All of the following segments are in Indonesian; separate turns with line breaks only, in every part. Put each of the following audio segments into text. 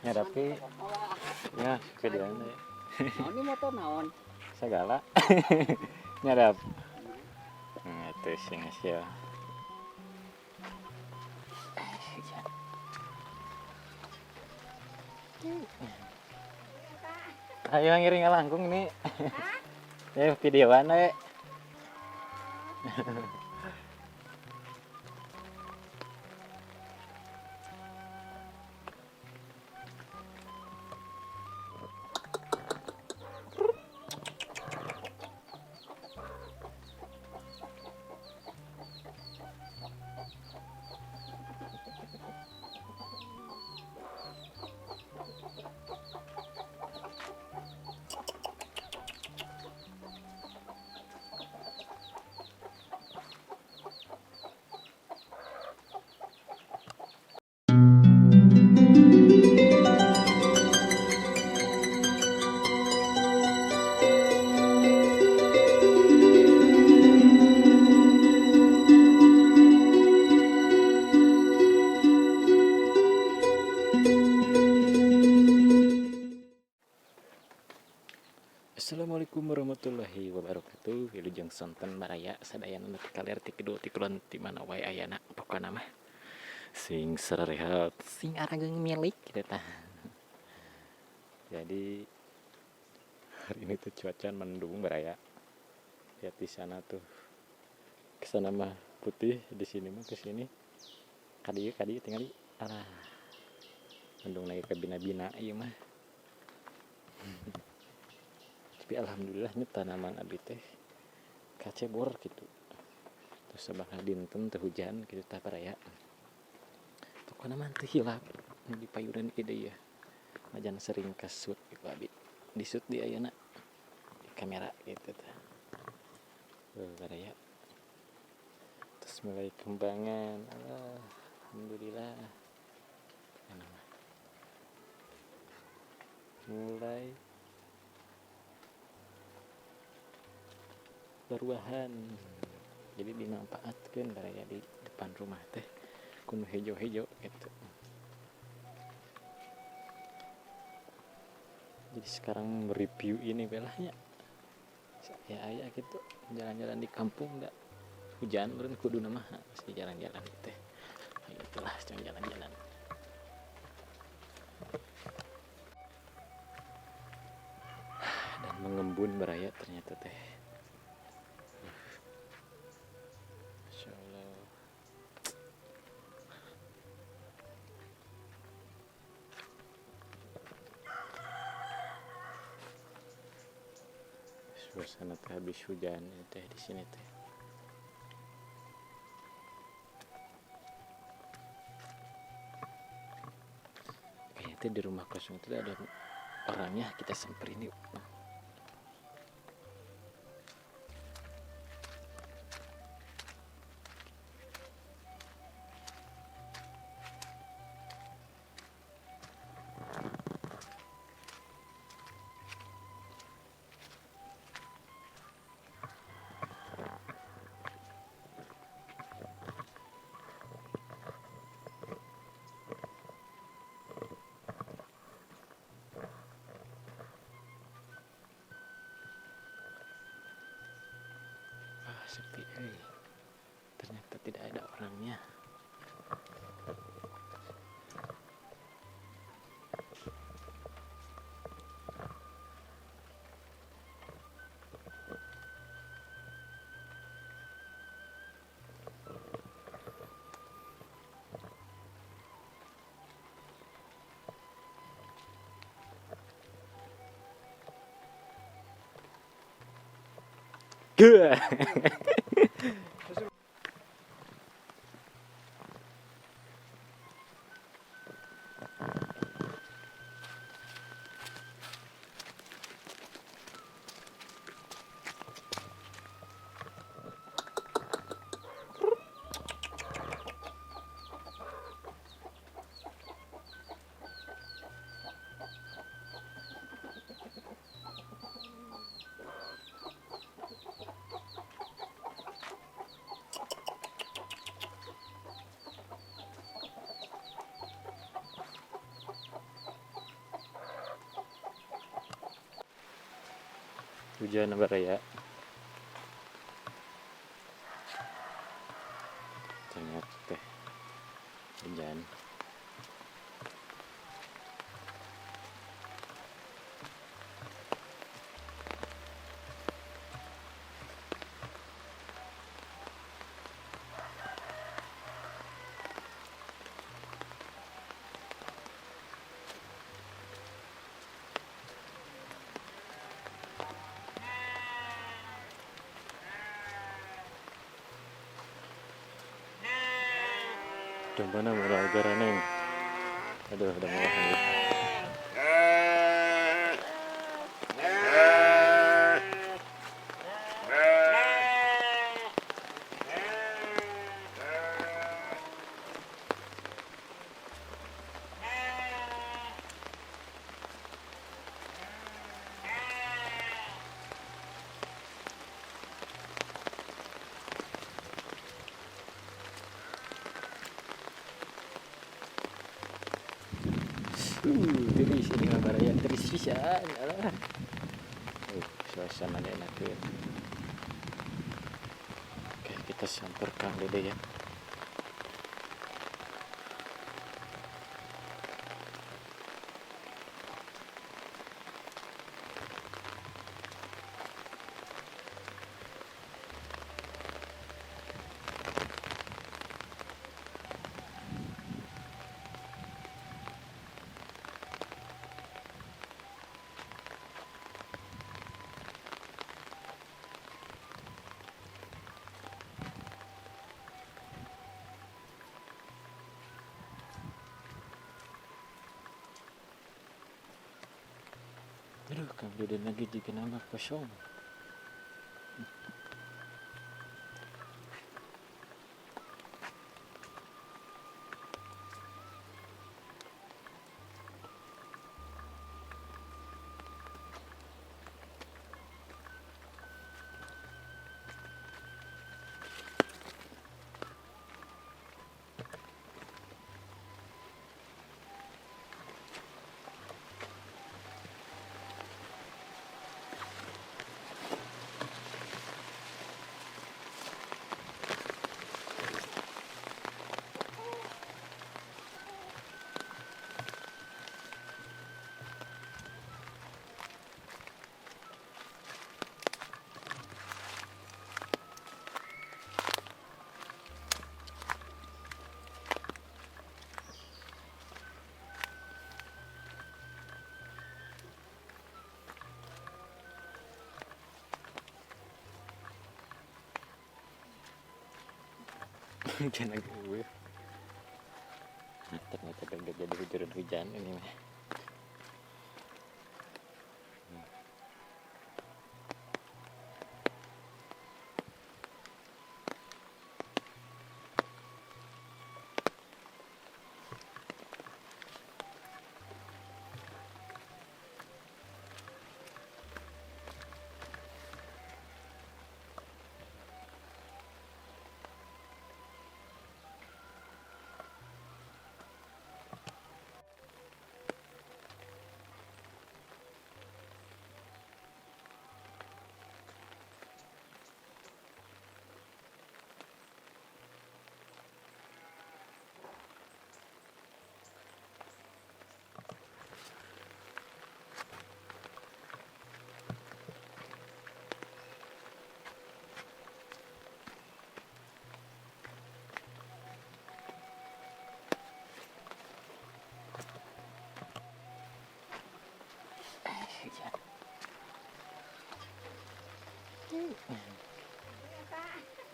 Nyadapi ya keadilan deh.
Ini motor naon?
Segala nyadap. Itu sing hasil. Ayo ngiring langkung ini. Ya videoan we. Assalamualaikum warahmatullahi wabarakatuh. Wilujeng sonten maraya sadayana nepi kaler ti kedua ti kulon ti mana wae ayana pokona mah sing sarehat sing arageng milik kitu tah. Jadi hari ini tuh cuaca mendung baraya. Lihat di sana tuh. Ke sana mah putih, di sini mah ke sini. Kadieu tinggal di alah. Mendung naik ke bina-bina ieu mah. Tapi alhamdulillahnya tanaman abi teh kacebor gitu. Terus sabaraha dinten teu hujan kitu tah baraya. Pokona mah teu hilap di payuran ieu deui ya. Majan sering kasut iku abi. Disut di ayeuna di kamera gitu tah. Baraya. Terus mulai kembangan. Alhamdulillah. Mulai berbuahan, jadi dimanfaatkan baraya di depan rumah teh kuno hejo-hejo gitu. Jadi sekarang mereview ini belahnya ya aya gitu jalan-jalan di kampung enggak hujan meureun kudu mah si jalan-jalan teh itulah jalan-jalan dan mengembun baraya ternyata teh. Suasana teh habis hujan teh di sini teh. Kayaknya di rumah kosong itu ada orangnya, kita samperin yuk. Sepi, ternyata tidak ada orangnya. Gua. Hujan baraya. Ternyata teh hujan. Udah mana mulai negara neng? Aduh, udah mau nih. Teris ini mah baraya teris pisan. Alah. Suasana enak tuh. Oke, kita samper Kang Dede ya. Aduh, Kang Dede lagi juga nama kosong. Hujan lagi gue. Nah, ternyata udah jadi hujan ini mah.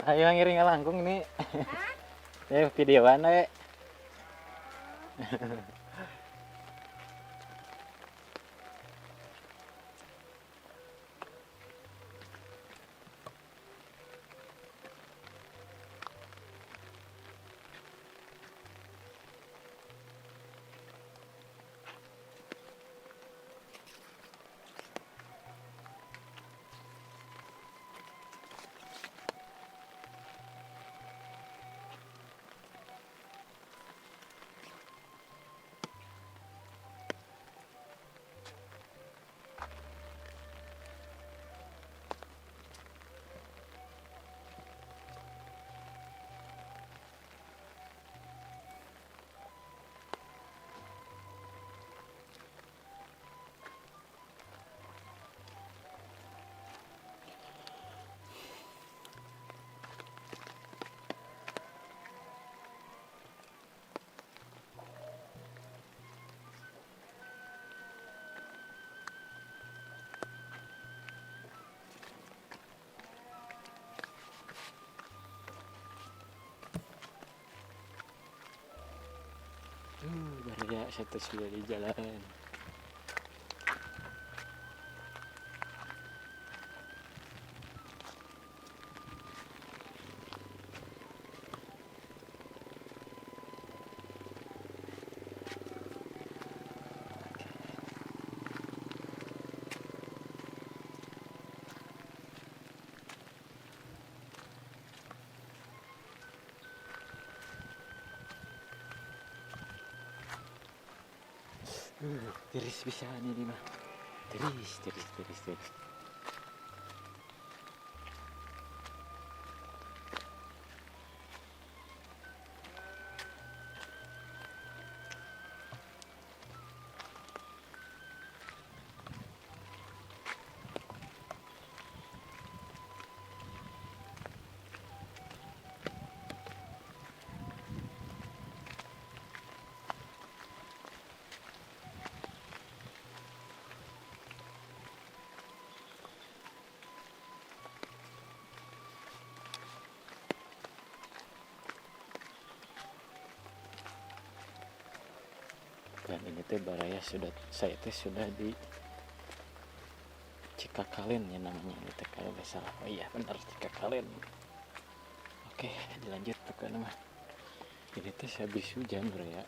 Ayo ngiring langkung ini. Videoan we. Baraya satu sudah di jalan. Tiris bisa ini mah. Tiris. Dan ini teh baraya saya sudah di Cikakalen ya namanya ini teh kalau nggak salah. Oh iya benar Cikakalen. Oke dilanjut pokoknya mah. Ini teh habis hujan baraya.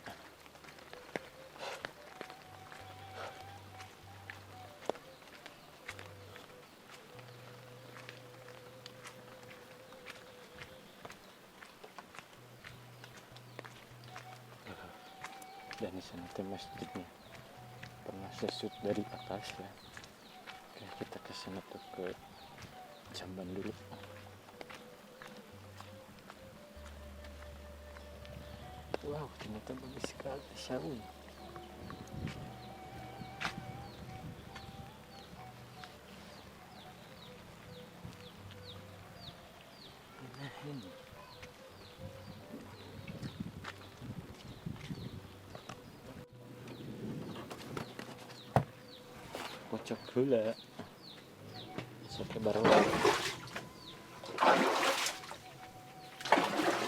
Dan di sana teh masjidnya pernah sesut dari atas ya. Oke kita ke sana tuh ke Jamban dulu. Wow ternyata bagus sekali saung. Nah ini kocok gula pakai barang.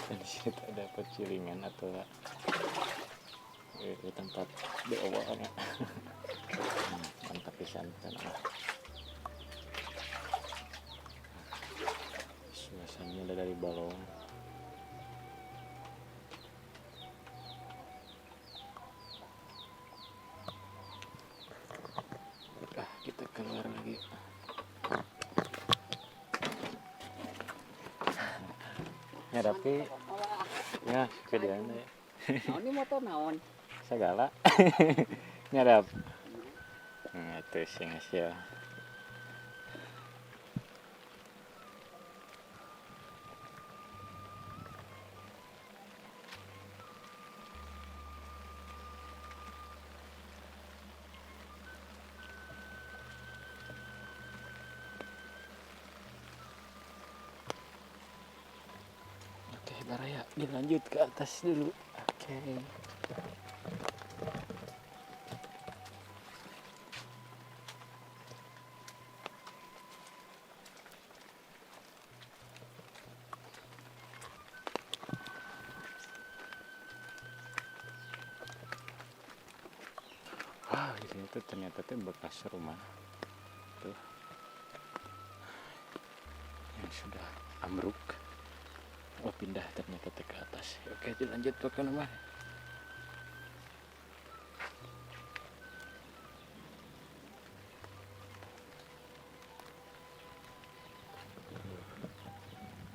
Dan di sini ada pecilingan atau tempat beowalnya. Mantap pisan kan. Suasananya ada dari balong. Kita keluar lagi. Ya tapi ya kemudian
Naon ini motor naon?
segala nyadap. Itu sih hasil. Oke baraya dilanjut ke atas dulu. Oke. Wah, di sini tuh ternyata tuh bekas rumah tuh yang sudah ambruk. Oh pindah ternyata ke atas. Oke dilanjut ke rumah.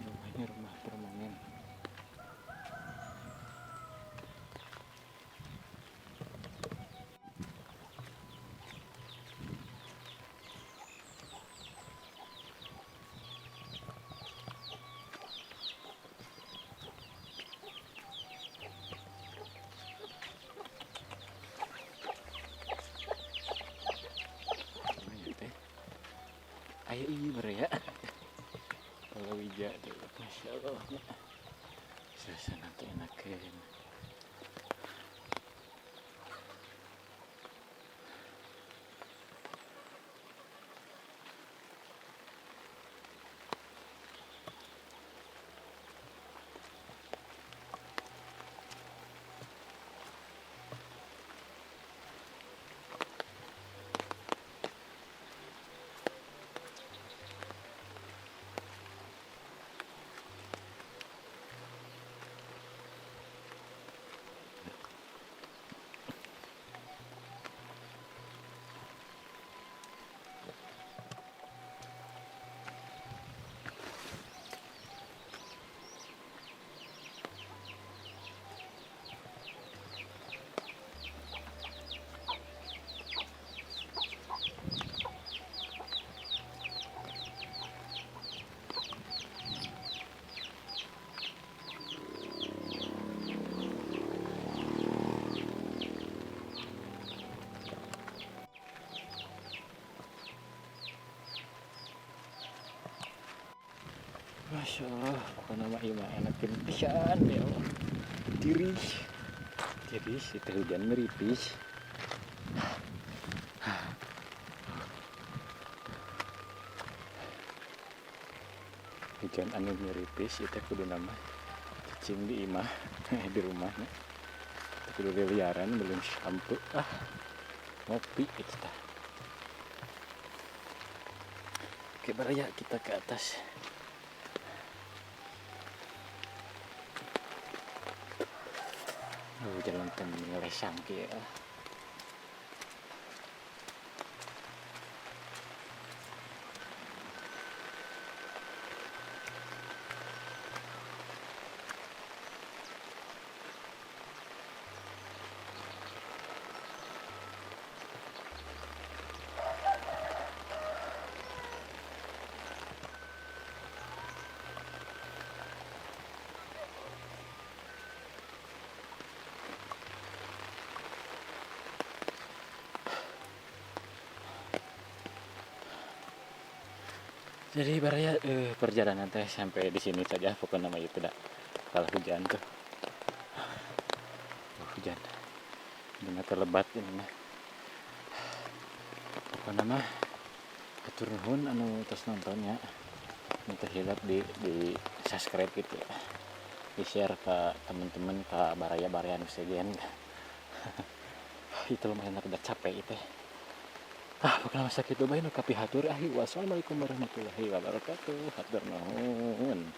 Rumahnya rumah permanen. Ayo iya baraya. Kalau wija tuh, masya Allah. Suasana tuh enakin. Masya Allah, bukan nama ima enak pisan ya Allah. Tirih, tirih, itu hujan meripis. Hujan anu meripis itu kudu nama cicing di imah di rumahnya. Kudu liaran belum sampai ngopi itu tah. Oke, baraya kita ke atas. Jalan ngelesang kia. Jadi baraya perjalanan teh sampai di sini saja, pokoknya nama itu dah. Kalau hujan tuh, hujan, dengan terlebat ini mah. Pokoknya nama atur nuhun anu terus nontonnya, minta hilap di subscribe gitu, di share ke teman-teman ke baraya anu sejen. Itu lumayan udah capek itu. Pokoknya masa gitu bae nu kapihatur. Wassalamualaikum warahmatullahi wabarakatuh. Hatur nuhun.